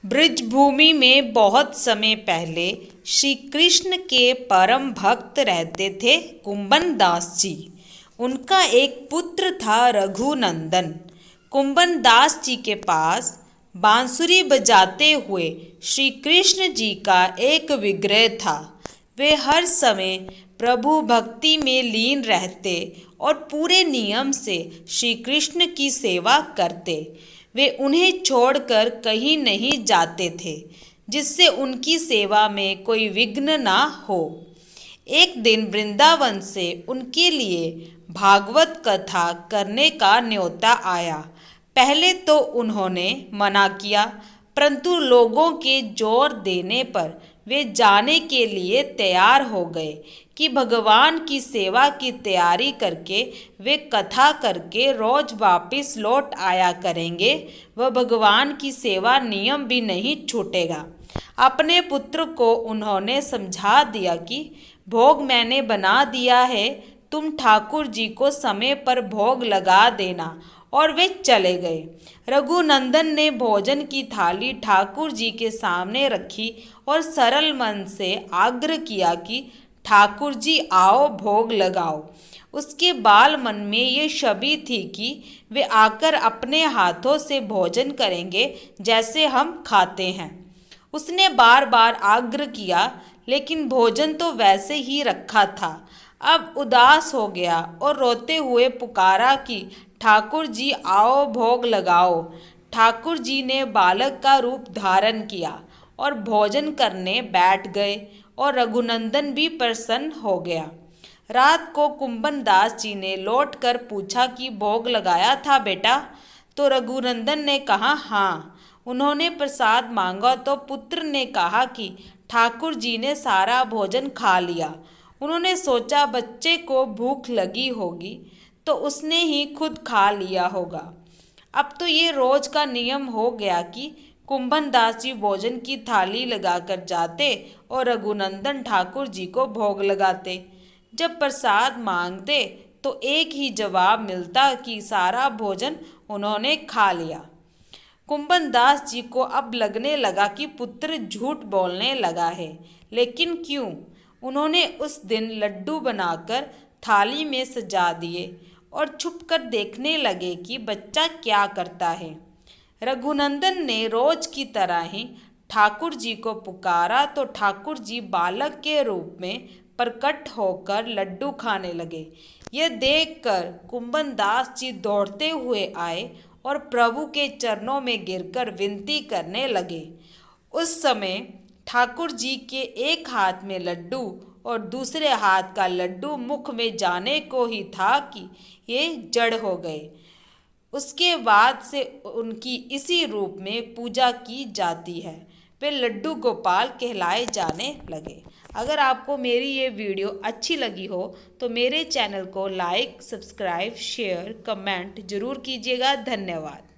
ब्रजभूमि में बहुत समय पहले श्री कृष्ण के परम भक्त रहते थे कुंभन दास जी। उनका एक पुत्र था रघुनंदन। कुंभन दास जी के पास बांसुरी बजाते हुए श्री कृष्ण जी का एक विग्रह था। वे हर समय प्रभु भक्ति में लीन रहते और पूरे नियम से श्री कृष्ण की सेवा करते। वे उन्हें छोड़कर कहीं नहीं जाते थे, जिससे उनकी सेवा में कोई विघ्न ना हो। एक दिन वृंदावन से उनके लिए भागवत कथा करने का न्योता आया। पहले तो उन्होंने मना किया, परंतु लोगों के जोर देने पर वे जाने के लिए तैयार हो गए कि भगवान की सेवा की तैयारी करके वे कथा करके रोज वापस लौट आया करेंगे। वह भगवान की सेवा नियम भी नहीं छूटेगा। अपने पुत्र को उन्होंने समझा दिया कि भोग मैंने बना दिया है, तुम ठाकुर जी को समय पर भोग लगा देना। और वे चले गए। रघुनंदन ने भोजन की थाली ठाकुर जी के सामने रखी और सरल मन से आग्रह किया कि ठाकुर जी आओ भोग लगाओ। उसके बाल मन में ये छवि थी कि वे आकर अपने हाथों से भोजन करेंगे जैसे हम खाते हैं। उसने बार बार आग्रह किया, लेकिन भोजन तो वैसे ही रखा था। अब उदास हो गया और रोते हुए पुकारा कि ठाकुर जी आओ भोग लगाओ। ठाकुर जी ने बालक का रूप धारण किया और भोजन करने बैठ गए और रघुनंदन भी प्रसन्न हो गया। रात को कुंभन दास जी ने लौट कर पूछा कि भोग लगाया था बेटा? तो रघुनंदन ने कहा हाँ। उन्होंने प्रसाद मांगा तो पुत्र ने कहा कि ठाकुर जी ने सारा भोजन खा लिया। उन्होंने सोचा बच्चे को भूख लगी होगी तो उसने ही खुद खा लिया होगा। अब तो ये रोज का नियम हो गया कि कुंभन दास जी भोजन की थाली लगाकर जाते और रघुनंदन ठाकुर जी को भोग लगाते। जब प्रसाद मांगते तो एक ही जवाब मिलता कि सारा भोजन उन्होंने खा लिया। कुंभन दास जी को अब लगने लगा कि पुत्र झूठ बोलने लगा है, लेकिन क्यों? उन्होंने उस दिन लड्डू बनाकर थाली में सजा दिए और छुपकर देखने लगे कि बच्चा क्या करता है। रघुनंदन ने रोज की तरह ही ठाकुर जी को पुकारा तो ठाकुर जी बालक के रूप में प्रकट होकर लड्डू खाने लगे। यह देखकर कुंभन दास जी दौड़ते हुए आए और प्रभु के चरणों में गिरकर विनती करने लगे। उस समय ठाकुर जी के एक हाथ में लड्डू और दूसरे हाथ का लड्डू मुख में जाने को ही था कि ये जड़ हो गए। उसके बाद से उनकी इसी रूप में पूजा की जाती है। वे लड्डू गोपाल कहलाए जाने लगे। अगर आपको मेरी ये वीडियो अच्छी लगी हो तो मेरे चैनल को लाइक, सब्सक्राइब, शेयर, कमेंट जरूर कीजिएगा। धन्यवाद।